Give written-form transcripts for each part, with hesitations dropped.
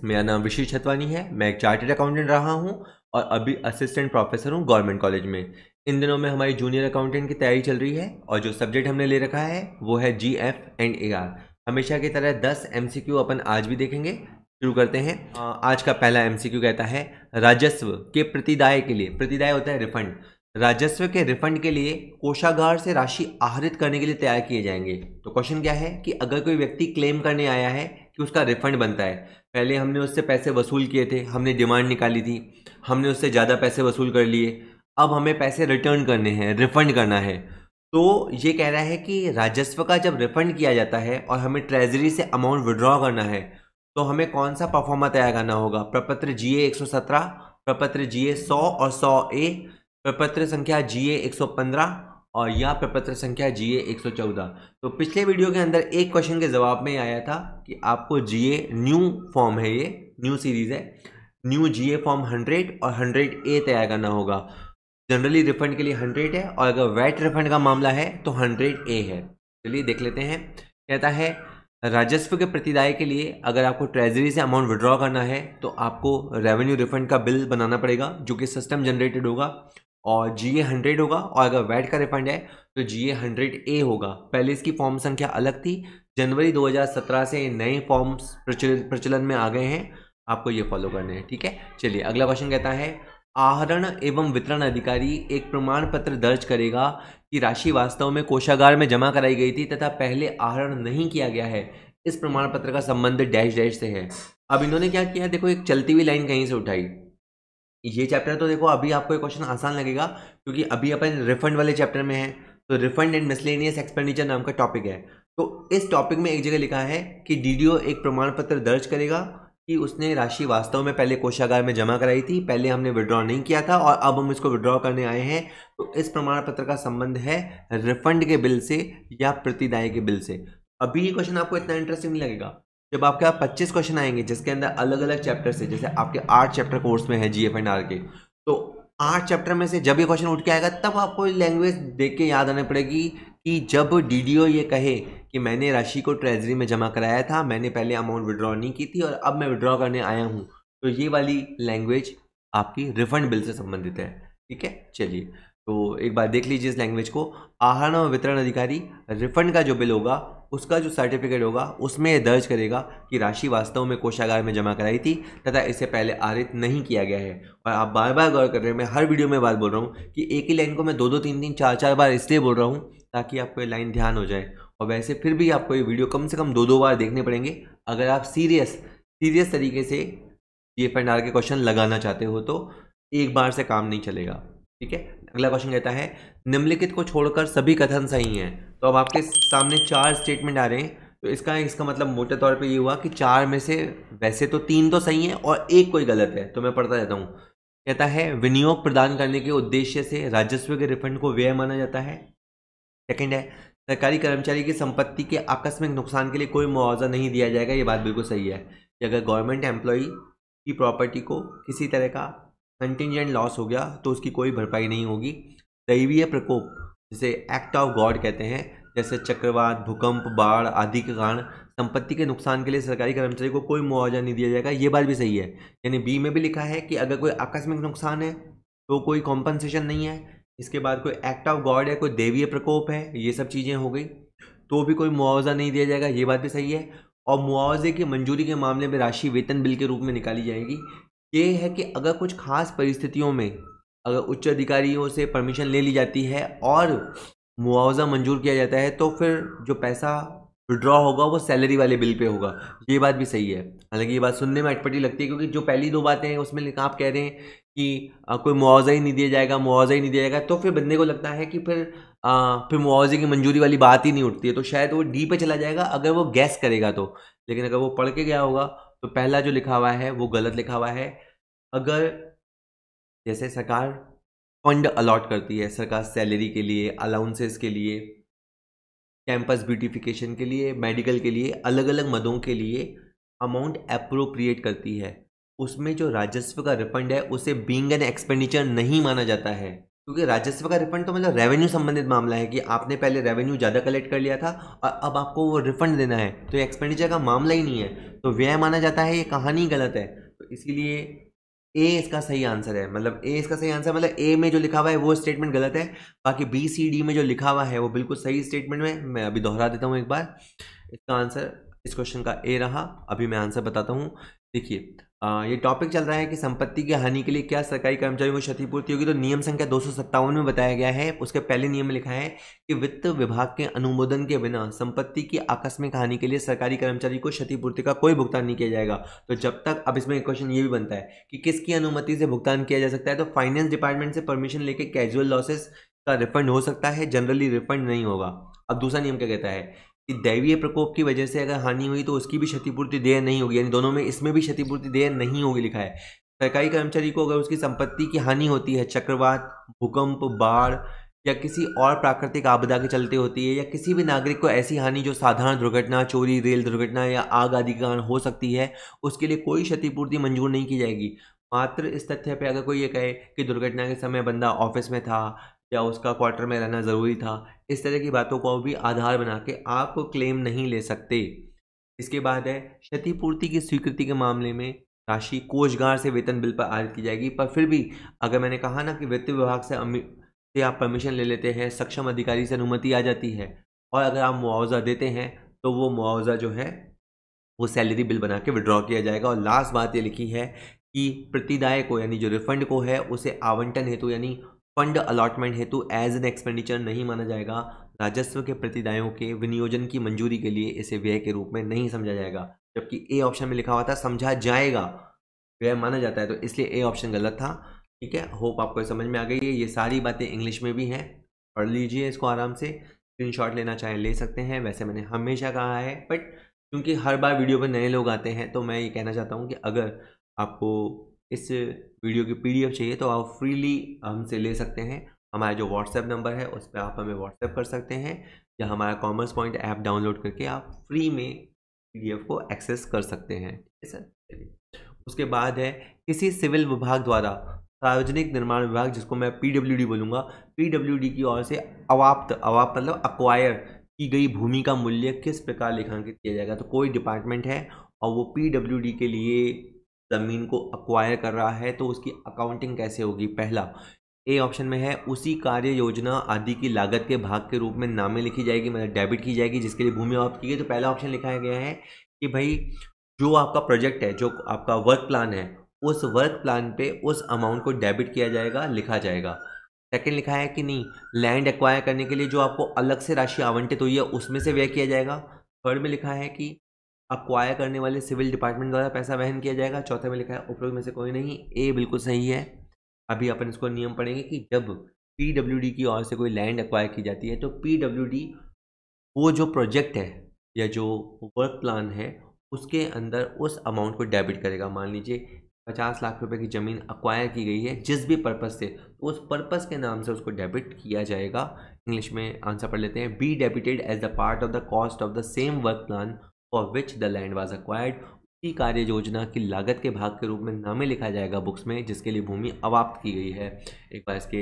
मेरा नाम ऋषि छतवानी है। मैं एक चार्टर्ड अकाउंटेंट रहा हूं और अभी असिस्टेंट प्रोफेसर हूं गवर्नमेंट कॉलेज में। इन दिनों में हमारी जूनियर अकाउंटेंट की तैयारी चल रही है और जो सब्जेक्ट हमने ले रखा है वो है GF&AR। हमेशा की तरह 10 MCQ अपन आज भी देखेंगे। शुरू करते हैं। आज का पहला MCQ कहता है राजस्व के प्रतिदाय के लिए, प्रतिदाय होता है रिफंड, राजस्व के रिफंड के लिए कोषागार से राशि आहरित करने के लिए तैयार किए जाएंगे। तो क्वेश्चन क्या है कि अगर कोई व्यक्ति क्लेम करने आया है कि उसका रिफंड बनता है, पहले हमने उससे पैसे वसूल किए थे, हमने डिमांड निकाली थी, हमने उससे ज़्यादा पैसे वसूल कर लिए, अब हमें पैसे रिटर्न करने हैं, रिफंड करना है। तो ये कह रहा है कि राजस्व का जब रिफंड किया जाता है और हमें ट्रेजरी से अमाउंट विड्रॉ करना है तो हमें कौन सा परफॉर्मा तैयार करना होगा? प्रपत्र GA 117, प्रपत्र GA 100 और 100A, प्रपत्र संख्या GA 115 और या प्रपत्र संख्या GA 114। तो पिछले वीडियो के अंदर एक क्वेश्चन के जवाब में आया था कि आपको GA न्यू फॉर्म है, ये न्यू सीरीज है, न्यू GA फॉर्म 100 और 100A तैयार करना होगा। जनरली रिफंड के लिए 100 है और अगर वैट रिफंड का मामला है तो 100A है। चलिए देख लेते हैं। कहता है राजस्व के प्रतिदाय के लिए अगर आपको ट्रेजरी से अमाउंट विड्रॉ करना है तो आपको रेवेन्यू रिफंड का बिल बनाना पड़ेगा जो कि सिस्टम जनरेटेड होगा और GA 100 होगा, और अगर वैट का रिफंड है तो GA 100A होगा। पहले इसकी फॉर्म संख्या अलग थी, जनवरी 2017 से नए फॉर्म्स प्रचलन में आ गए हैं, आपको ये फॉलो करने हैं। ठीक है, चलिए अगला क्वेश्चन कहता है आहरण एवं वितरण अधिकारी एक प्रमाण पत्र दर्ज करेगा कि राशि वास्तव में कोषागार में जमा कराई गई थी तथा पहले आहरण नहीं किया गया है। इस प्रमाण पत्र का संबंध डैश डैश से है। अब इन्होंने क्या किया, देखो एक चलती हुई लाइन कहीं से उठाई। ये चैप्टर तो देखो अभी आपको ये क्वेश्चन आसान लगेगा क्योंकि अभी अपन रिफंड वाले चैप्टर में है, तो रिफंड एंड मिसलेनियस एक्सपेंडिचर नाम का टॉपिक है। तो इस टॉपिक में एक जगह लिखा है कि DDO एक प्रमाण पत्र दर्ज करेगा कि उसने राशि वास्तव में पहले कोषागार में जमा कराई थी, पहले हमने विड्रॉ नहीं किया था और अब हम इसको विड्रॉ करने आए हैं। तो इस प्रमाण पत्र का संबंध है रिफंड के बिल से या प्रतिदाय के बिल से। अभी ये क्वेश्चन आपको इतना इंटरेस्टिंग नहीं लगेगा जब आपके पास 25 क्वेश्चन आएंगे जिसके अंदर अलग अलग चैप्टर से, जैसे आपके 8 चैप्टर कोर्स में है GF&R के, तो 8 चैप्टर में से जब ये क्वेश्चन उठ के आएगा तब आपको लैंग्वेज देख के याद आने पड़ेगी कि जब DDO ये कहे कि मैंने राशि को ट्रेजरी में जमा कराया था, मैंने पहले अमाउंट विड्रॉ नहीं की थी और अब मैं विड्रॉ करने आया हूँ, तो ये वाली लैंग्वेज आपकी रिफंड बिल से संबंधित है। ठीक है, चलिए तो एक बार देख लीजिए इस लैंग्वेज को। आहरण और वितरण अधिकारी रिफंड का जो बिल होगा उसका जो सर्टिफिकेट होगा उसमें यह दर्ज करेगा कि राशि वास्तव में कोषागार में जमा कराई थी तथा इसे पहले आहरित नहीं किया गया है। और आप बार बार गौर कर रहे हैं, मैं हर वीडियो में बात बोल रहा हूँ कि एक ही लाइन को मैं 2-2, 3-3, 4-4 बार इसलिए बोल रहा हूँ ताकि आपको ये लाइन ध्यान हो जाए। और वैसे फिर भी आपको ये वीडियो कम से कम 2-2 बार देखने पड़ेंगे अगर आप सीरियस तरीके से GF&R के क्वेश्चन लगाना चाहते हो, तो एक बार से काम नहीं चलेगा। ठीक है, अगला क्वेश्चन कहता है निम्नलिखित को छोड़कर सभी कथन सही हैं। तो अब आपके सामने 4 स्टेटमेंट आ रहे हैं, तो इसका मतलब मोटे तौर पे ये हुआ कि 4 में से वैसे तो 3 तो सही हैं और एक कोई गलत है। तो मैं पढ़ता जाता हूँ। कहता है विनियोग प्रदान करने के उद्देश्य से राजस्व के रिफंड को व्यय माना जाता है। सेकेंड है सरकारी कर्मचारी की संपत्ति के आकस्मिक नुकसान के लिए कोई मुआवजा नहीं दिया जाएगा। ये बात बिल्कुल सही है कि अगर गवर्नमेंट एम्प्लॉई की प्रॉपर्टी को किसी तरह का कंटिजेंट लॉस हो गया तो उसकी कोई भरपाई नहीं होगी। दैवीय प्रकोप, जिसे एक्ट ऑफ गॉड कहते हैं, जैसे चक्रवात, भूकंप, बाढ़ आदि के कारण संपत्ति के नुकसान के लिए सरकारी कर्मचारी को कोई मुआवजा नहीं दिया जाएगा। ये बात भी सही है, यानी B में भी लिखा है कि अगर कोई आकस्मिक नुकसान है तो कोई कॉम्पनसेशन नहीं है। इसके बाद कोई एक्ट ऑफ गॉड है, कोई दैवीय प्रकोप है, ये सब चीज़ें हो गई तो भी कोई मुआवजा नहीं दिया जाएगा। ये बात भी सही है। और मुआवजे की मंजूरी के मामले में राशि वेतन बिल के रूप में निकाली जाएगी। ये है कि अगर कुछ खास परिस्थितियों में अगर उच्च अधिकारियों से परमिशन ले ली जाती है और मुआवजा मंजूर किया जाता है तो फिर जो पैसा विड्रॉ होगा वो सैलरी वाले बिल पे होगा। ये बात भी सही है। हालांकि ये बात सुनने में अटपटी लगती है क्योंकि जो पहली 2 बातें हैं उसमें आप कह रहे हैं कि कोई मुआवजा ही नहीं दिया जाएगा, मुआवजा ही नहीं दिया जाएगा, तो फिर बंदे को लगता है कि फिर मुआवजे की मंजूरी वाली बात ही नहीं उठती है, तो शायद वो D पे चला जाएगा अगर वो गैस करेगा तो। लेकिन अगर वो पढ़ के गया होगा तो पहला जो लिखा हुआ है वो गलत लिखा हुआ है। अगर जैसे सरकार फंड अलॉट करती है, सरकार सैलरी के लिए, अलाउंसेस के लिए, कैंपस ब्यूटिफिकेशन के लिए, मेडिकल के लिए, अलग अलग मदों के लिए अमाउंट अप्रोप्रिएट करती है, उसमें जो राजस्व का रिफंड है उसे बीइंग एन एक्सपेंडिचर नहीं माना जाता है। क्योंकि राजस्व का रिफंड तो मतलब रेवेन्यू संबंधित मामला है कि आपने पहले रेवेन्यू ज़्यादा कलेक्ट कर लिया था और अब आपको वो रिफंड देना है, तो ये एक्सपेंडिचर का मामला ही नहीं है, तो व्यय माना जाता है। ये कहानी गलत है, तो इसीलिए ए इसका सही आंसर है। मतलब ए इसका सही आंसर, मतलब ए में जो लिखा हुआ है वो स्टेटमेंट गलत है, बाकी बी सी डी में जो लिखा हुआ है वो बिल्कुल सही स्टेटमेंट में। मैं अभी दोहरा देता हूँ एक बार, इसका आंसर इस क्वेश्चन का ए रहा। अभी मैं आंसर बताता हूँ। देखिए, ये टॉपिक चल रहा है कि संपत्ति की हानि के लिए क्या सरकारी कर्मचारियों को क्षतिपूर्ति होगी। तो नियम संख्या 257 में बताया गया है, उसके पहले नियम में लिखा है कि वित्त विभाग के अनुमोदन के बिना संपत्ति की आकस्मिक हानि के लिए सरकारी कर्मचारी को क्षतिपूर्ति का कोई भुगतान नहीं किया जाएगा। तो जब तक, अब इसमें एक क्वेश्चन ये भी बनता है कि किसकी अनुमति से भुगतान किया जा सकता है, तो फाइनेंस डिपार्टमेंट से परमिशन लेके कैजुअल लॉसेस का रिफंड हो सकता है, जनरली रिफंड नहीं होगा। अब दूसरा नियम क्या कहता है कि दैवीय प्रकोप की वजह से अगर हानि हुई तो उसकी भी क्षतिपूर्ति देय नहीं होगी, यानी दोनों में, इसमें भी क्षतिपूर्ति देय नहीं होगी लिखा है। सरकारी कर्मचारी को अगर उसकी संपत्ति की हानि होती है, चक्रवात, भूकंप, बाढ़ या किसी और प्राकृतिक आपदा के चलते होती है, या किसी भी नागरिक को ऐसी हानि जो साधारण दुर्घटना, चोरी, रेल दुर्घटना या आग आदि के कारण हो सकती है, उसके लिए कोई क्षतिपूर्ति मंजूर नहीं की जाएगी। मात्र इस तथ्य पर अगर कोई ये कहे कि दुर्घटना के समय बंदा ऑफिस में था या उसका क्वार्टर में रहना ज़रूरी था, इस तरह की बातों को भी आधार बना के आप क्लेम नहीं ले सकते। इसके बाद है क्षतिपूर्ति की स्वीकृति के मामले में राशि कोषगार से वेतन बिल पर आरित की जाएगी। पर फिर भी अगर मैंने कहा ना कि वित्त विभाग से आप परमिशन ले लेते हैं, सक्षम अधिकारी से अनुमति आ जाती है, और अगर आप मुआवजा देते हैं तो वो मुआवजा जो है वो सैलरी बिल बना के विड्रॉ किया जाएगा। और लास्ट बात ये लिखी है कि प्रतिदाय को, यानी जो रिफंड को है, उसे आवंटन हेतु यानी फंड अलॉटमेंट हेतु एज एन एक्सपेंडिचर नहीं माना जाएगा। राजस्व के प्रतिदायों के विनियोजन की मंजूरी के लिए इसे व्यय के रूप में नहीं समझा जाएगा, जबकि ए ऑप्शन में लिखा हुआ था समझा जाएगा, व्यय माना जाता है, तो इसलिए ए ऑप्शन गलत था। ठीक है, होप आपको समझ में आ गई है। ये सारी बातें इंग्लिश में भी हैं, पढ़ लीजिए इसको आराम से, स्क्रीनशॉट लेना चाहें ले सकते हैं। वैसे मैंने हमेशा कहा है, बट क्योंकि हर बार वीडियो पर नए लोग आते हैं तो मैं ये कहना चाहता हूँ कि अगर आपको इस वीडियो की पीडीएफ चाहिए तो आप फ्रीली हमसे ले सकते हैं। हमारा जो व्हाट्सएप नंबर है उस पर आप हमें व्हाट्सएप कर सकते हैं, या हमारा कॉमर्स पॉइंट ऐप डाउनलोड करके आप फ्री में पीडीएफ को एक्सेस कर सकते हैं। ठीक है सर, चलिए। उसके बाद है किसी सिविल विभाग द्वारा सार्वजनिक निर्माण विभाग, जिसको मैं पीडब्ल्यूडी बोलूँगा, पीडब्ल्यूडी की ओर से अवाप्त मतलब अक्वायर की गई भूमि का मूल्य किस प्रकार लेखांकित किया जाएगा। तो कोई डिपार्टमेंट है और वो पीडब्ल्यूडी के लिए ज़मीन को अक्वायर कर रहा है, तो उसकी अकाउंटिंग कैसे होगी। पहला ए ऑप्शन में है उसी कार्य योजना आदि की लागत के भाग के रूप में नामें लिखी जाएगी, मतलब डेबिट की जाएगी जिसके लिए भूमि अवाप्त की गई। तो पहला ऑप्शन लिखा गया है कि भाई जो आपका प्रोजेक्ट है, जो आपका वर्क प्लान है, उस वर्क प्लान पे उस अमाउंट को डेबिट किया जाएगा, लिखा जाएगा। सेकंड लिखा है कि नहीं, लैंड एक्वायर करने के लिए जो आपको अलग से राशि आवंटित हुई है उसमें से व्यय किया जाएगा। थर्ड में लिखा है कि अक्वायर करने वाले सिविल डिपार्टमेंट द्वारा पैसा वहन किया जाएगा। चौथे में लिखा है उपरोक्त में से कोई नहीं। ए बिल्कुल सही है। अभी अपन इसको नियम पढ़ेंगे कि जब पीडब्ल्यूडी की ओर से कोई लैंड एक्वायर की जाती है तो पीडब्ल्यूडी वो जो प्रोजेक्ट है या जो वर्क प्लान है उसके अंदर उस अमाउंट को डेबिट करेगा। मान लीजिए 50 लाख रुपए की ज़मीन अक्वायर की गई है जिस भी पर्पज़ से, तो उस पर्पज़ के नाम से उसको डेबिट किया जाएगा। इंग्लिश में आंसर पढ़ लेते हैं। Be debited as the part of the cost of the same work plan for which the land was acquired. उसी कार्य योजना की लागत के भाग के रूप में नामे लिखा जाएगा बुक्स में जिसके लिए भूमि अवाप्त की गई है। एक बार इसके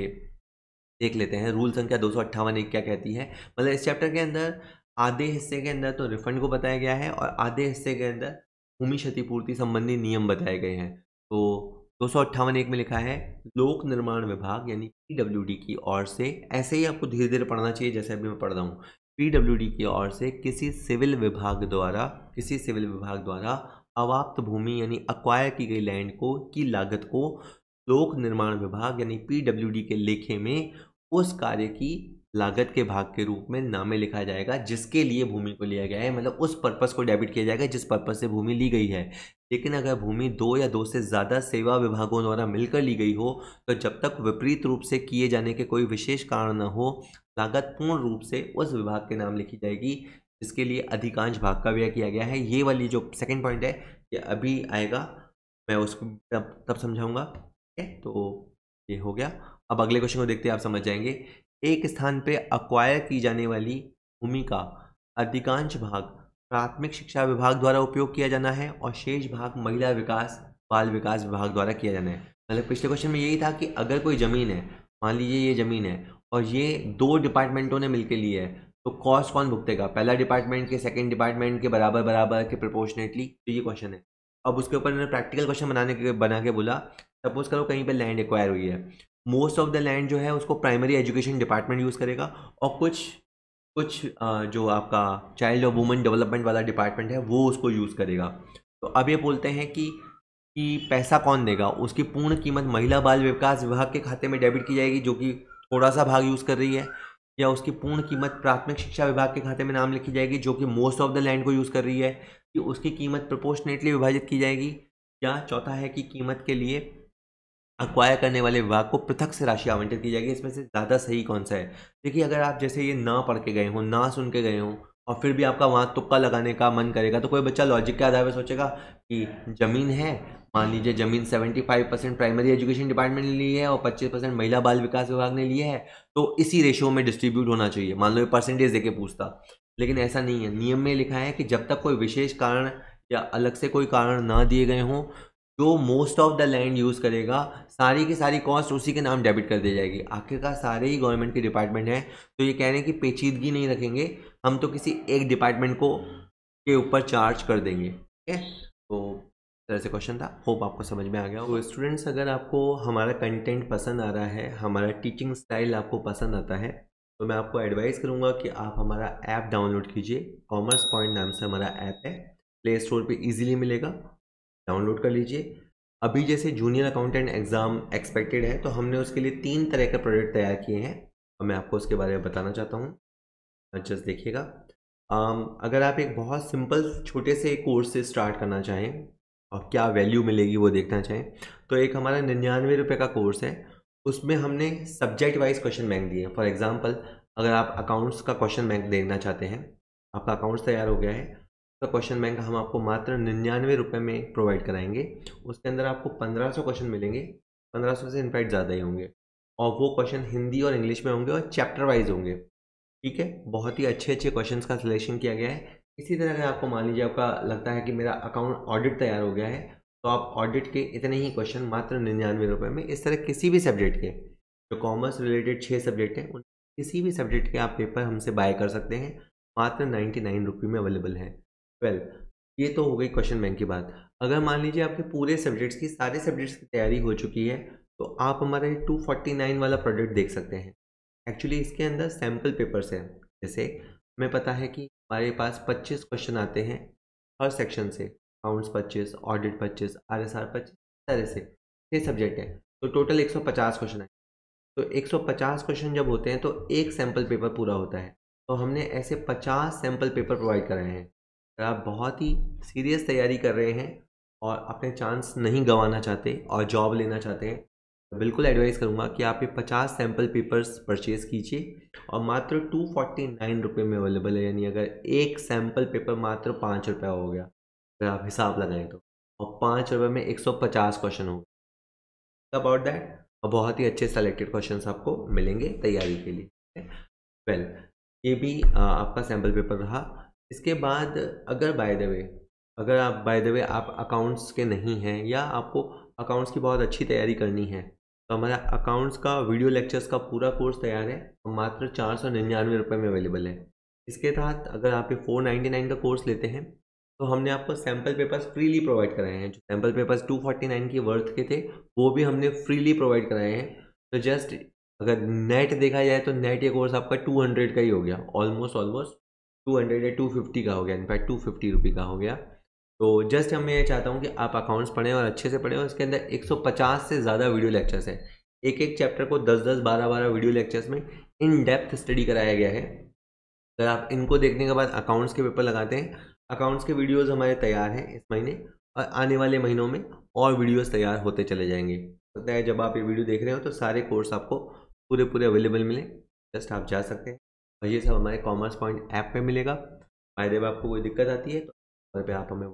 देख लेते हैं। रूल संख्या 258 क्या कहती है। मतलब इस चैप्टर के अंदर आधे हिस्से के अंदर तो रिफंड को बताया गया है और आधे हिस्से के अंदर भूमि क्षतिपूर्ति संबंधी नियम बताए गए हैं। तो 258 में लिखा है लोक निर्माण विभाग यानी पीडब्ल्यूडी की ओर से, ऐसे ही आपको धीरे धीरे पढ़ना चाहिए जैसे अभी मैं पढ़ रहा हूँ, पीडब्ल्यूडी की ओर से किसी सिविल विभाग द्वारा अवाप्त भूमि यानी अक्वायर की गई लैंड को की लागत को लोक निर्माण विभाग यानी पीडब्ल्यूडी के लेखे में उस कार्य की लागत के भाग के रूप में नामे लिखा जाएगा जिसके लिए भूमि को लिया गया है। मतलब उस पर्पस को डेबिट किया जाएगा जिस पर्पस से भूमि ली गई है। लेकिन अगर भूमि 2 या 2 से ज़्यादा सेवा विभागों द्वारा मिलकर ली गई हो तो जब तक विपरीत रूप से किए जाने के कोई विशेष कारण न हो, लागत पूर्ण रूप से उस विभाग के नाम लिखी जाएगी जिसके लिए अधिकांश भाग का व्यय किया गया है। ये वाली जो सेकेंड पॉइंट है ये अभी आएगा, मैं उसको तब समझाऊंगा। ठीक है, तो ये हो गया। अब अगले क्वेश्चन को देखते हैं, आप समझ जाएंगे। एक स्थान पे अक्वायर की जाने वाली भूमि का अधिकांश भाग प्राथमिक शिक्षा विभाग द्वारा उपयोग किया जाना है और शेष भाग महिला विकास बाल विकास विभाग द्वारा किया जाना है। मतलब पिछले क्वेश्चन में यही था कि अगर कोई ज़मीन है मान लीजिए ये ज़मीन है और ये 2 डिपार्टमेंटों ने मिलकर ली है, तो कॉस्ट कौन भुगतेगा? पहला डिपार्टमेंट के सेकंड डिपार्टमेंट के बराबर बराबर के प्रोपोर्शनेटली। तो ये क्वेश्चन है। अब उसके ऊपर मैंने प्रैक्टिकल क्वेश्चन बना के बोला, सपोज करो कहीं पे लैंड एक्वायर हुई है, मोस्ट ऑफ द लैंड जो है उसको प्राइमरी एजुकेशन डिपार्टमेंट यूज़ करेगा और कुछ कुछ जो आपका चाइल्ड और वुमेन डेवलपमेंट वाला डिपार्टमेंट है वो उसको यूज़ करेगा। तो अब ये बोलते हैं कि पैसा कौन देगा? उसकी पूर्ण कीमत महिला बाल विकास विभाग के खाते में डेबिट की जाएगी, जो कि थोड़ा सा भाग यूज़ कर रही है, या उसकी पूर्ण कीमत प्राथमिक शिक्षा विभाग के खाते में नाम लिखी जाएगी, जो कि मोस्ट ऑफ द लैंड को यूज़ कर रही है, कि उसकी कीमत प्रोपोर्शनेटली विभाजित की जाएगी, या चौथा है कि कीमत के लिए अक्वायर करने वाले विभाग को पृथक से राशि आवंटित की जाएगी। इसमें से ज़्यादा सही कौन सा है? देखिए, अगर आप जैसे ये ना पढ़ के गए हो, ना सुन के गए हो, और फिर भी आपका वहाँ तुक्का लगाने का मन करेगा, तो कोई बच्चा लॉजिक के आधार पर सोचेगा कि ज़मीन है, मान लीजिए ज़मीन 75% प्राइमरी एजुकेशन डिपार्टमेंट ने ली है और 25% महिला बाल विकास विभाग ने लिए है, तो इसी रेशियो में डिस्ट्रीब्यूट होना चाहिए। मान लो ये परसेंटेज देके पूछता, लेकिन ऐसा नहीं है। नियम में लिखा है कि जब तक कोई विशेष कारण या अलग से कोई कारण ना दिए गए हों, जो most of the land use करेगा, सारी की सारी कॉस्ट उसी के नाम डेबिट कर दी जाएगी। आखिरकार सारे ही गवर्नमेंट के डिपार्टमेंट हैं, तो ये कह रहे हैं कि पेचीदगी नहीं रखेंगे, हम तो किसी एक डिपार्टमेंट को के ऊपर चार्ज कर देंगे। ठीक है, तो इस तरह से क्वेश्चन था। होप आपको समझ में आ गया। तो स्टूडेंट्स, अगर आपको हमारा कंटेंट पसंद आ रहा है, हमारा टीचिंग स्टाइल आपको पसंद आता है, तो मैं आपको एडवाइस करूँगा कि आप हमारा ऐप डाउनलोड कीजिए। कॉमर्स पॉइंट नाम से हमारा ऐप है, प्ले स्टोर पर ईजिली मिलेगा, डाउनलोड कर लीजिए। अभी जैसे जूनियर अकाउंटेंट एग्ज़ाम एक्सपेक्टेड है, तो हमने उसके लिए 3 तरह के प्रोजेक्ट तैयार किए हैं और मैं आपको उसके बारे में बताना चाहता हूँ। जस्ट देखिएगा। अगर आप एक बहुत सिंपल छोटे से कोर्स से स्टार्ट करना चाहें और क्या वैल्यू मिलेगी वो देखना चाहें, तो एक हमारा 99 रुपये का कोर्स है। उसमें हमने सब्जेक्ट वाइज क्वेश्चन बैंक दिए हैं। फॉर एग्जांपल, अगर आप अकाउंट्स का क्वेश्चन बैंक देखना चाहते हैं, आपका अकाउंट्स तैयार हो गया है, तो क्वेश्चन बैंक हम आपको मात्र 99 रुपये में प्रोवाइड कराएंगे। उसके अंदर आपको 1500 क्वेश्चन मिलेंगे, 1500 से इनफैक्ट ज़्यादा ही होंगे, और वो क्वेश्चन हिंदी और इंग्लिश में होंगे और चैप्टर वाइज होंगे। ठीक है, बहुत ही अच्छे अच्छे क्वेश्चंस का सिलेक्शन किया गया है। इसी तरह अगर आपको मान लीजिए आपका लगता है कि मेरा अकाउंट ऑडिट तैयार हो गया है, तो आप ऑडिट के इतने ही क्वेश्चन मात्र 99 रुपये में, इस तरह किसी भी सब्जेक्ट के, जो कॉमर्स रिलेटेड 6 सब्जेक्ट हैं, उन किसी भी सब्जेक्ट के आप पेपर हमसे बाय कर सकते हैं, मात्र 99 रुपये में अवेलेबल है। वेल, ये तो हो गई क्वेश्चन बैंक की बात। अगर मान लीजिए आपके पूरे सब्जेक्ट्स की, सारे सब्जेक्ट्स की तैयारी हो चुकी है, तो आप हमारे 249 वाला प्रोजेक्ट देख सकते हैं। एक्चुअली इसके अंदर सैम्पल पेपर्स हैं। जैसे हमें पता है कि हमारे पास 25 क्वेश्चन आते हैं हर सेक्शन से, अकाउंट्स 25, ऑडिट 25, RSR 25, तरह से 6 सब्जेक्ट हैं, तो टोटल 150 क्वेश्चन है। तो 150 क्वेश्चन जब होते हैं तो एक सैम्पल पेपर पूरा होता है, तो हमने ऐसे 50 सैम्पल पेपर प्रोवाइड कराए हैं। अगर आप बहुत ही सीरियस तैयारी कर रहे हैं और अपने चांस नहीं गंवाना चाहते और जॉब लेना चाहते हैं, तो बिल्कुल एडवाइस करूंगा कि आप ये 50 सैम्पल पेपर्स परचेज़ कीजिए, और मात्र 249 रुपये में अवेलेबल है। यानी अगर एक सैम्पल पेपर मात्र 5 रुपये हो गया, अगर आप हिसाब लगाएं तो, और 5 रुपये में 150 क्वेश्चन हो अबाउट दैट, और बहुत ही अच्छे सेलेक्टेड क्वेश्चंस आपको मिलेंगे तैयारी के लिए। वेल, ये भी आपका सैम्पल पेपर रहा। इसके बाद अगर आप बाय द वे आप अकाउंट्स के नहीं हैं, या आपको अकाउंट्स की बहुत अच्छी तैयारी करनी है, तो हमारा अकाउंट्स का वीडियो लेक्चर्स का पूरा कोर्स तैयार है और मात्र 499 रुपये में अवेलेबल है। इसके तहत अगर आप ये 499 का कोर्स लेते हैं, तो हमने आपको सैम्पल पेपर्स फ्रीली प्रोवाइड कराए हैं। जो सैम्पल पेपर्स 249 की वर्थ के थे, वो भी हमने फ्रीली प्रोवाइड कराए हैं। तो जस्ट अगर नेट देखा जाए तो नेट ये कोर्स आपका 200 का ही हो गया, ऑलमोस्ट 200 या 250 का हो गया, इनफैक्ट 250 रुपये का हो गया। तो जस्ट मैं ये चाहता हूँ कि आप अकाउंट्स पढ़ें और अच्छे से पढ़ें, और इसके अंदर 150 से ज़्यादा वीडियो लेक्चर्स हैं। एक एक चैप्टर को 10-10, 12-12 वीडियो लेक्चर्स में इन डेप्थ स्टडी कराया गया है। अगर आप इनको देखने के बाद अकाउंट्स के पेपर लगाते हैं, अकाउंट्स के वीडियोज़ हमारे तैयार हैं इस महीने, और आने वाले महीनों में और वीडियोज़ तैयार होते चले जाएंगे। लगता है जब आप ये वीडियो देख रहे हो तो सारे कोर्स आपको पूरे अवेलेबल मिले, जस्ट आप जा सकते हैं, और ये सब हमारे कॉमर्स पॉइंट ऐप पे मिलेगा। फायदे में आपको कोई दिक्कत आती है तो पे आप हमें।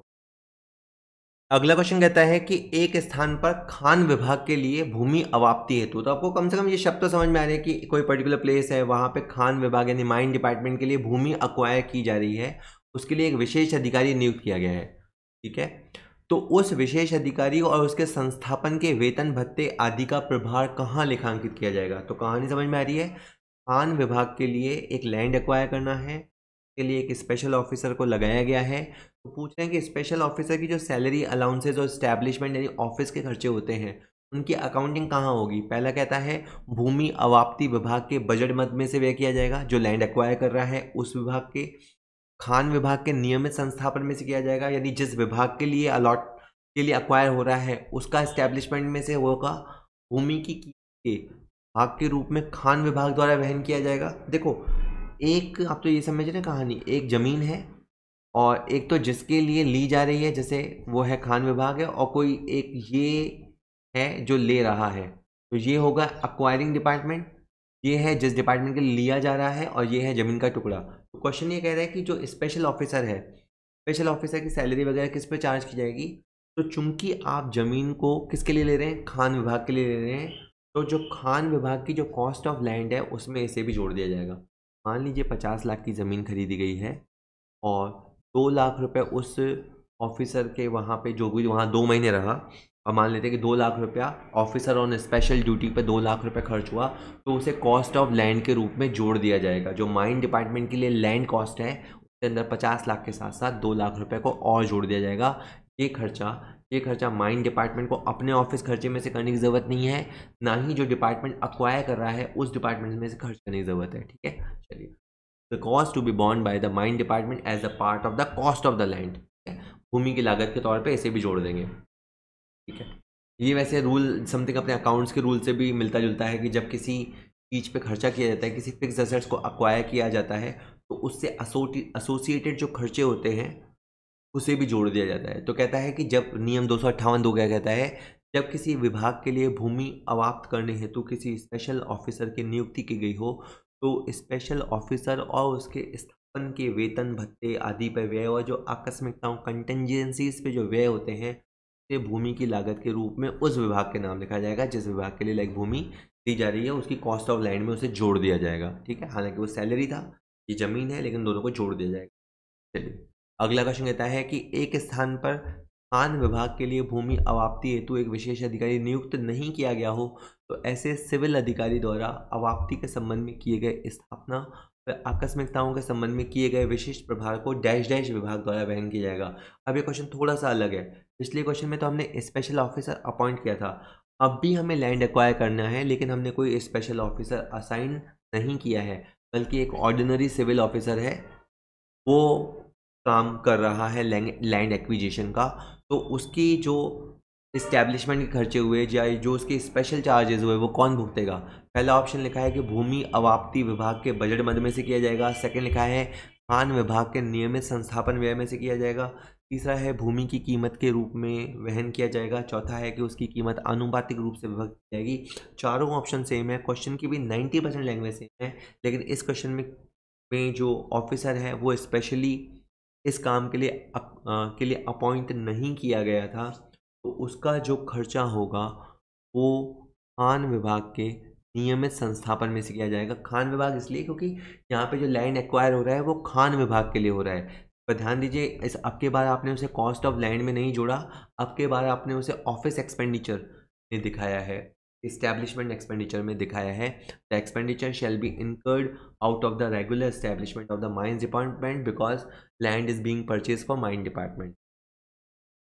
अगला क्वेश्चन कहता है कि एक स्थान पर खान विभाग के लिए भूमि अवाप्ति हेतु, तो आपको कम से कम ये शब्द तो समझ में आ रहे हैं कि कोई पर्टिकुलर प्लेस है, वहाँ पे खान विभाग यानी माइन डिपार्टमेंट के लिए भूमि अक्वायर की जा रही है, उसके लिए एक विशेष अधिकारी नियुक्त किया गया है। ठीक है, तो उस विशेष अधिकारी और उसके संस्थापन के वेतन भत्ते आदि का प्रभार कहाँ लेखांकित किया जाएगा। तो कहानी समझ में आ रही है। खान विभाग के लिए एक लैंड एक्वायर करना है, के लिए एक स्पेशल ऑफिसर को लगाया गया है। तो पूछ रहे हैं कि स्पेशल ऑफिसर की जो सैलरी अलाउंसेज और स्टैब्लिशमेंट यानी ऑफिस के खर्चे होते हैं उनकी अकाउंटिंग कहाँ होगी। पहला कहता है भूमि अवाप्ति विभाग के बजट मद में से व्यय किया जाएगा, जो लैंड एक्वायर कर रहा है उस विभाग के। खान विभाग के नियमित संस्थापन में से किया जाएगा, यानी जिस विभाग के लिए अलॉट के लिए अक्वायर हो रहा है उसका एस्टेब्लिशमेंट में से होगा। भूमि की कीमत के भाग के रूप में खान विभाग द्वारा वहन किया जाएगा। देखो एक आप तो ये समझ रहे कहानी, एक जमीन है और एक तो जिसके लिए ली जा रही है जैसे वो है खान विभाग है, और कोई एक ये है जो ले रहा है, तो ये होगा अक्वायरिंग डिपार्टमेंट। ये है जिस डिपार्टमेंट के लिए लिया जा रहा है, और ये है जमीन का टुकड़ा। तो क्वेश्चन ये कह रहा है कि जो स्पेशल ऑफिसर है, स्पेशल ऑफिसर की सैलरी वगैरह किस पे चार्ज की जाएगी। तो चूंकि आप जमीन को किसके लिए ले रहे हैं, खान विभाग के लिए ले रहे हैं, तो जो खान विभाग की जो कॉस्ट ऑफ लैंड है उसमें इसे भी जोड़ दिया जाएगा। मान लीजिए 50 लाख की ज़मीन खरीदी गई है और 2 लाख रुपए उस ऑफिसर के वहाँ पे जो भी वहाँ 2 महीने रहा, और मान लेते हैं कि 2 लाख रुपया ऑफिसर ऑन स्पेशल ड्यूटी पे 2 लाख रुपए खर्च हुआ, तो उसे कॉस्ट ऑफ लैंड के रूप में जोड़ दिया जाएगा। जो माइन डिपार्टमेंट के लिए लैंड कॉस्ट है उसके अंदर 50 लाख के साथ साथ 2 लाख रुपए को और जोड़ दिया जाएगा। ये खर्चा माइन डिपार्टमेंट को अपने ऑफिस खर्चे में से करने की ज़रूरत नहीं है, ना ही जो डिपार्टमेंट अक्वायर कर रहा है उस डिपार्टमेंट में से खर्च करने की ज़रूरत है। ठीक है, चलिए। The cost to be borne by the mine department as a part of the cost of the land, भूमि की लागत के तौर पे इसे भी जोड़ देंगे। ठीक है, ये वैसे रूल समथिंग अपने अकाउंट्स के रूल से भी मिलता जुलता है कि जब किसी चीज़ पे खर्चा किया जाता है, किसी फिक्स एसेट्स को अक्वायर किया जाता है, तो उससे एसोसिएटेड जो खर्चे होते हैं उसे भी जोड़ दिया जाता है। तो कहता है कि जब नियम 258 क्या कहता है, जब किसी विभाग के लिए भूमि अवाप्त करने हेतु किसी स्पेशल ऑफिसर की नियुक्ति की गई हो, तो स्पेशल ऑफिसर और उसके स्थापन के वेतन भत्ते आदि पर व्यय और जो आकस्मिकताओं कंटेंजेंसीज पे जो व्यय होते हैं से भूमि की लागत के रूप में उस विभाग के नाम लिखा जाएगा जिस विभाग के लिए लाइक भूमि दी जा रही है, उसकी कॉस्ट ऑफ लैंड में उसे जोड़ दिया जाएगा। ठीक है, हालांकि वो सैलरी था, ये जमीन है, लेकिन दोनों को जोड़ दिया जाएगा। चलिए अगला क्वेश्चन कहता है कि एक स्थान पर खान विभाग के लिए भूमि अवाप्ति हेतु एक विशेष अधिकारी नियुक्त नहीं किया गया हो, तो ऐसे सिविल अधिकारी द्वारा अवाप्ति के संबंध में किए गए स्थापना व आकस्मिकताओं के संबंध में किए गए विशिष्ट प्रभार को डैश डैश विभाग द्वारा वहन किया जाएगा। अब ये क्वेश्चन थोड़ा सा अलग है। पिछले क्वेश्चन में तो हमने स्पेशल ऑफिसर अपॉइंट किया था, अब भी हमें लैंड एक्वायर करना है, लेकिन हमने कोई स्पेशल ऑफिसर असाइन नहीं किया है, बल्कि एक ऑर्डिनरी सिविल ऑफिसर है, वो काम कर रहा है लैंड एक्विजिशन का। तो उसकी जो इस्टेब्लिशमेंट के खर्चे हुए या जो उसके स्पेशल चार्जेस हुए वो कौन भुगतेगा। पहला ऑप्शन लिखा है कि भूमि अवाप्ति विभाग के बजट मद में से किया जाएगा। सेकंड लिखा है खान विभाग के नियमित संस्थापन व्यय में से किया जाएगा। तीसरा है भूमि की कीमत के रूप में वहन किया जाएगा। चौथा है कि उसकी कीमत आनुपातिक रूप से विभक्त की जाएगी। चारों ऑप्शन सेम है, क्वेश्चन की भी 90% लैंग्वेज सेम है, लेकिन इस क्वेश्चन में जो ऑफिसर है वो स्पेशली इस काम के लिए अपॉइंट नहीं किया गया था, तो उसका जो खर्चा होगा वो खान विभाग के नियमित संस्थापन में से किया जाएगा। खान विभाग इसलिए क्योंकि यहाँ पे जो लैंड एक्वायर हो रहा है वो खान विभाग के लिए हो रहा है। पर ध्यान दीजिए, इस अब के बार आपने उसे कॉस्ट ऑफ लैंड में नहीं जोड़ा, अब के बार आपने उसे ऑफिस एक्सपेंडिचर में दिखाया है, इस्टेब्लिशमेंट एक्सपेंडिचर में दिखाया है। The expenditure shall be incurred out of the regular establishment of the mines department because land is being purchase for mine department.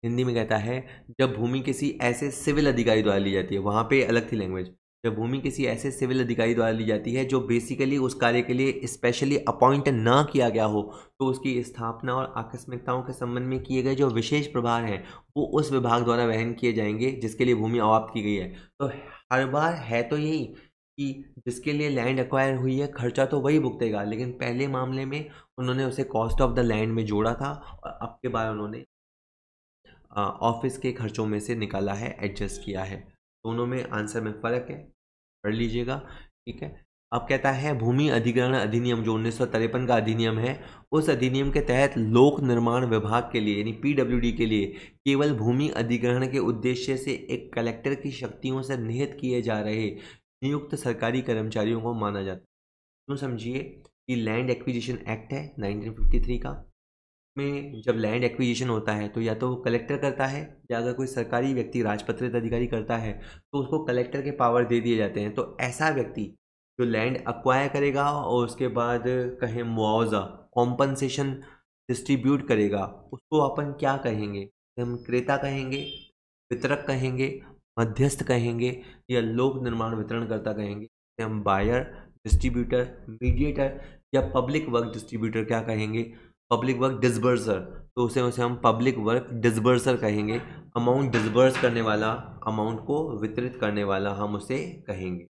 Hindi में कहता है जब भूमि किसी ऐसे सिविल अधिकारी द्वारा ली जाती है, वहाँ पे अलग थी लैंग्वेज, जब भूमि किसी ऐसे सिविल अधिकारी द्वारा ली जाती है जो बेसिकली उस कार्य के लिए स्पेशली अपॉइंट ना किया गया हो, तो उसकी स्थापना और आकस्मिकताओं के संबंध में किए गए जो विशेष प्रभार हैं वो उस विभाग द्वारा वहन किए जाएंगे जिसके लिए भूमि अवाप्त की गई है। तो हर बार है तो यही कि जिसके लिए लैंड एक्वायर हुई है खर्चा तो वही भुगतेगा, लेकिन पहले मामले में उन्होंने उसे कॉस्ट ऑफ द लैंड में जोड़ा था और अब के बार उन्होंने ऑफिस के खर्चों में से निकाला है, एडजस्ट किया है। दोनों में आंसर में फ़र्क है, पढ़ लीजिएगा। ठीक है, अब कहता है भूमि अधिग्रहण अधिनियम जो 1953 का अधिनियम है, उस अधिनियम के तहत लोक निर्माण विभाग के लिए यानी पीडब्ल्यूडी के लिए केवल भूमि अधिग्रहण के उद्देश्य से एक कलेक्टर की शक्तियों से निहित किए जा रहे नियुक्त सरकारी कर्मचारियों को माना जाता है। तो समझिए कि लैंड एक्विजिशन एक्ट है 1953 का, में जब लैंड एक्विजिशन होता है तो या तो वो कलेक्टर करता है, या अगर कोई सरकारी व्यक्ति राजपत्रित अधिकारी करता है तो उसको कलेक्टर के पावर दे दिए जाते हैं। तो ऐसा व्यक्ति जो लैंड अक्वायर करेगा और उसके बाद कहें मुआवजा कॉम्पनसेशन डिस्ट्रीब्यूट करेगा, उसको अपन क्या कहेंगे? हम क्रेता कहेंगे, वितरक कहेंगे, मध्यस्थ कहेंगे, या लोक निर्माण वितरणकर्ता कहेंगे? हम बायर, डिस्ट्रीब्यूटर, मीडिएटर, या पब्लिक वर्क डिस्ट्रीब्यूटर क्या कहेंगे? Public work disburser. तो उसे उसे हम पब्लिक वर्क डिसबर्सर कहेंगे। अमाउंट डिसबर्स करने वाला, अमाउंट को वितरित करने वाला हम उसे कहेंगे।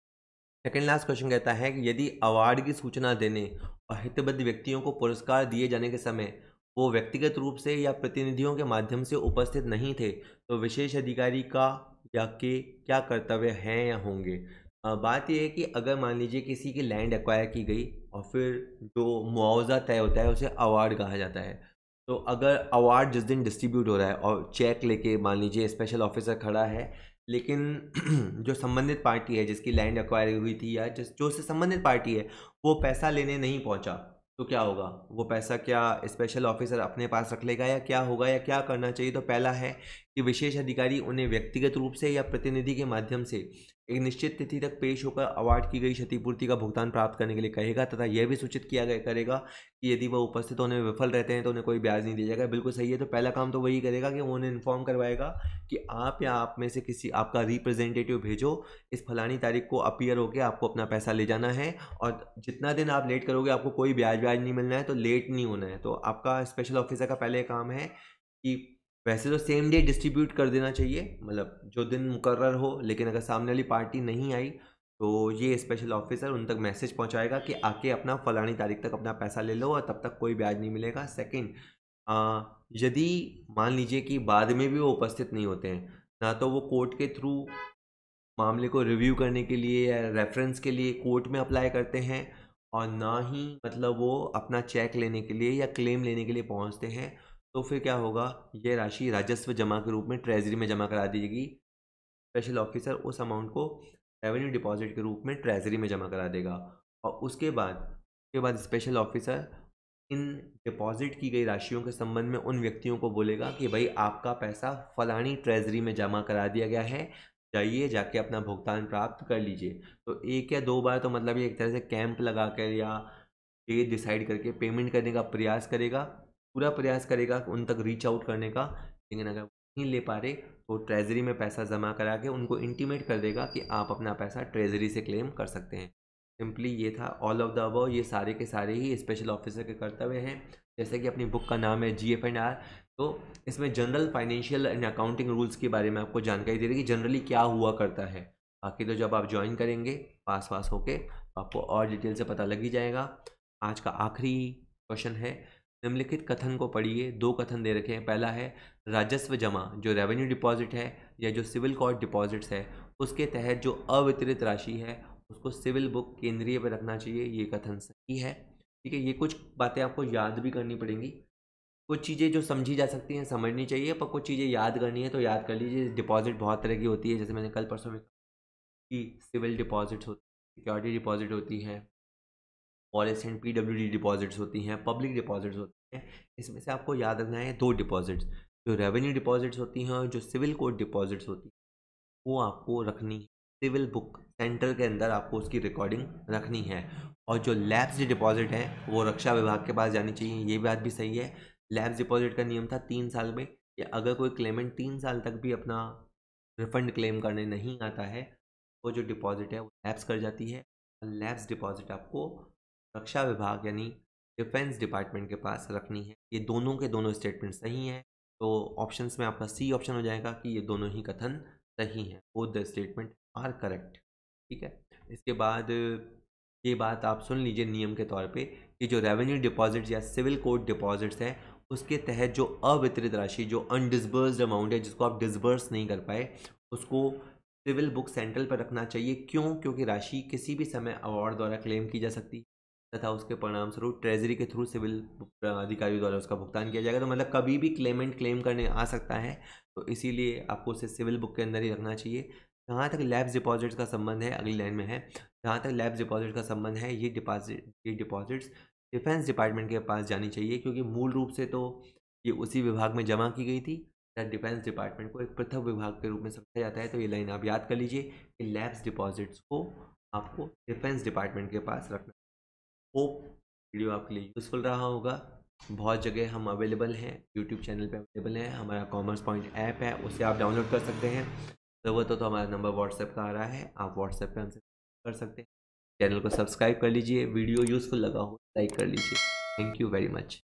सेकेंड लास्ट क्वेश्चन कहता है कि यदि अवार्ड की सूचना देने और हितबद्ध व्यक्तियों को पुरस्कार दिए जाने के समय वो व्यक्तिगत रूप से या प्रतिनिधियों के माध्यम से उपस्थित नहीं थे तो विशेष अधिकारी का या के क्या कर्तव्य हैं या होंगे? बात यह है कि अगर मान लीजिए किसी की लैंड एक्वायर की गई और फिर जो मुआवजा तय होता है उसे अवार्ड कहा जाता है। तो अगर अवार्ड जिस दिन डिस्ट्रीब्यूट हो रहा है और चेक लेके मान लीजिए स्पेशल ऑफिसर खड़ा है, लेकिन जो संबंधित पार्टी है जिसकी लैंड एक्वायर हुई थी या जिस जो उससे संबंधित पार्टी है वो पैसा लेने नहीं पहुंचा, तो क्या होगा? वो पैसा क्या स्पेशल ऑफिसर अपने पास रख लेगा या क्या होगा, या क्या करना चाहिए? तो पहला है कि विशेष अधिकारी उन्हें व्यक्तिगत रूप से या प्रतिनिधि के माध्यम से एक निश्चित तिथि तक पेश होकर अवार्ड की गई क्षतिपूर्ति का भुगतान प्राप्त करने के लिए कहेगा, तथा यह भी सूचित किया गया करेगा कि यदि वह उपस्थित होने में विफल रहते हैं तो उन्हें कोई ब्याज नहीं दिया जाएगा। बिल्कुल सही है। तो पहला काम तो वही करेगा कि वो उन्हें इन्फॉर्म करवाएगा कि आप या आप में से किसी आपका रिप्रेजेंटेटिव भेजो, इस फलानी तारीख को अपीयर होकर आपको अपना पैसा ले जाना है, और जितना दिन आप लेट करोगे आपको कोई ब्याज नहीं मिलना है, तो लेट नहीं होना है। तो आपका स्पेशल ऑफिसर का पहले काम है कि वैसे तो सेम डे डिस्ट्रीब्यूट कर देना चाहिए, मतलब जो दिन मुकर्रर हो, लेकिन अगर सामने वाली पार्टी नहीं आई तो ये स्पेशल ऑफिसर उन तक मैसेज पहुंचाएगा कि आके अपना फलानी तारीख तक अपना पैसा ले लो और तब तक कोई ब्याज नहीं मिलेगा। सेकंड, यदि मान लीजिए कि बाद में भी वो उपस्थित नहीं होते हैं, ना तो वो कोर्ट के थ्रू मामले को रिव्यू करने के लिए या रेफरेंस के लिए कोर्ट में अप्लाई करते हैं, और ना ही मतलब वो अपना चेक लेने के लिए या क्लेम लेने के लिए पहुंचते हैं, तो फिर क्या होगा? ये राशि राजस्व जमा के रूप में ट्रेजरी में जमा करा दी जाएगी। स्पेशल ऑफिसर उस अमाउंट को रेवेन्यू डिपॉजिट के रूप में ट्रेजरी में जमा करा देगा, और उसके बाद स्पेशल ऑफिसर इन डिपॉजिट की गई राशियों के संबंध में उन व्यक्तियों को बोलेगा कि भाई आपका पैसा फलानी ट्रेजरी में जमा करा दिया गया है, जाइए जाके अपना भुगतान प्राप्त कर लीजिए। तो एक या दो बार तो मतलब ये एक तरह से कैंप लगा कर या डेट डिसाइड करके पेमेंट करने का प्रयास करेगा, पूरा प्रयास करेगा उन तक रीच आउट करने का। लेकिन अगर नहीं ले पा रहे तो ट्रेजरी में पैसा जमा करा के उनको इंटीमेट कर देगा कि आप अपना पैसा ट्रेजरी से क्लेम कर सकते हैं। सिंपली ये था ऑल ऑफ द अबव, ये सारे के सारे ही स्पेशल ऑफिसर के कर्तव्य हैं। जैसे कि अपनी बुक का नाम है GF&R, तो इसमें general financial and accounting rules के बारे में आपको जानकारी दे रही है कि जनरली क्या हुआ करता है। बाकी तो जब आप ज्वाइन करेंगे पास होके तो आपको और डिटेल से पता लग ही जाएगा। आज का आखिरी क्वेश्चन है, निम्नलिखित कथन को पढ़िए। दो कथन दे रखे हैं। पहला है राजस्व जमा जो रेवेन्यू डिपॉजिट है या जो सिविल कोर्ट डिपॉजिट्स है उसके तहत जो अवितरित राशि है उसको सिविल बुक केंद्रीय पर रखना चाहिए। ये कथन सही है। ठीक है, ये कुछ बातें आपको याद भी करनी पड़ेंगी। कुछ चीज़ें जो समझी जा सकती हैं समझनी चाहिए, पर कुछ चीज़ें याद करनी है तो याद कर लीजिए। डिपॉजिट बहुत तरह की होती है, जैसे मैंने कल परसों में कि सिविल डिपॉजिट्स होती है, सिक्योरिटी डिपॉजिट होती है, फॉरेस्ट एंड PWD डिपॉजिट्स होती हैं, पब्लिक डिपॉजिट्स होती हैं। इसमें से आपको याद रखना है दो डिपॉजिट्स, जो रेवेन्यू डिपॉजिट्स होती हैं और जो सिविल कोड डिपॉजिट्स होती हैं, वो आपको रखनी है सिविल बुक सेंटर के अंदर, आपको उसकी रिकॉर्डिंग रखनी है। और जो लैप्स डिपॉजिट है वो रक्षा विभाग के पास जानी चाहिए। ये बात भी सही है। लैप्स डिपॉजिट का नियम था 3 साल में, या अगर कोई क्लेमेंट 3 साल तक भी अपना रिफंड क्लेम करने नहीं आता है, वो जो डिपॉजिट है वो लैप्स कर जाती है। लैप्स डिपॉजिट आपको रक्षा विभाग यानी डिफेंस डिपार्टमेंट के पास रखनी है। ये दोनों के दोनों स्टेटमेंट सही हैं, तो ऑप्शंस में आपका सी ऑप्शन हो जाएगा कि ये दोनों ही कथन सही हैं। Both the statement are correct. ठीक है, इसके बाद ये बात आप सुन लीजिए नियम के तौर पे कि जो रेवेन्यू डिपॉजिट्स या सिविल कोड डिपॉजिट्स हैं उसके तहत जो अवितरित राशि, जो अनडिसबर्स्ड अमाउंट है जिसको आप डिसबर्स नहीं कर पाए, उसको सिविल बुक सेंट्रल पर रखना चाहिए। क्यों? क्योंकि राशि किसी भी समय अवार्ड द्वारा क्लेम की जा सकती है तथा उसके परिणाम स्वरूप ट्रेजरी के थ्रू सिविल अधिकारियों द्वारा उसका भुगतान किया जाएगा। तो मतलब कभी भी क्लेमेंट क्लेम करने आ सकता है, तो इसीलिए आपको उसे सिविल बुक के अंदर ही रखना चाहिए। जहाँ तक लैब्स डिपॉजिट्स का संबंध है, अगली लाइन में है, जहाँ तक लैब्स डिपॉजिट का संबंध है, ये डिपॉजिट्स डिफेंस डिपार्टमेंट के पास जानी चाहिए, क्योंकि मूल रूप से तो ये उसी विभाग में जमा की गई थी। डिफेंस डिपार्टमेंट को एक पृथक विभाग के रूप में समझा जाता है। तो ये लाइन आप याद कर लीजिए कि लैब्स डिपॉजिट्स को आपको डिफेंस डिपार्टमेंट के पास रखना। होप वीडियो आपके लिए यूज़फुल रहा होगा। बहुत जगह हम अवेलेबल हैं, यूट्यूब चैनल पे अवेलेबल हैं। हमारा कॉमर्स पॉइंट ऐप है, उसे आप डाउनलोड कर सकते हैं। ज़रूरत हो तो हमारा नंबर व्हाट्सएप का आ रहा है, आप व्हाट्सएप पे हमसे कर सकते हैं। चैनल को सब्सक्राइब कर लीजिए, वीडियो यूज़फुल लगा हो लाइक कर लीजिए। Thank you very much.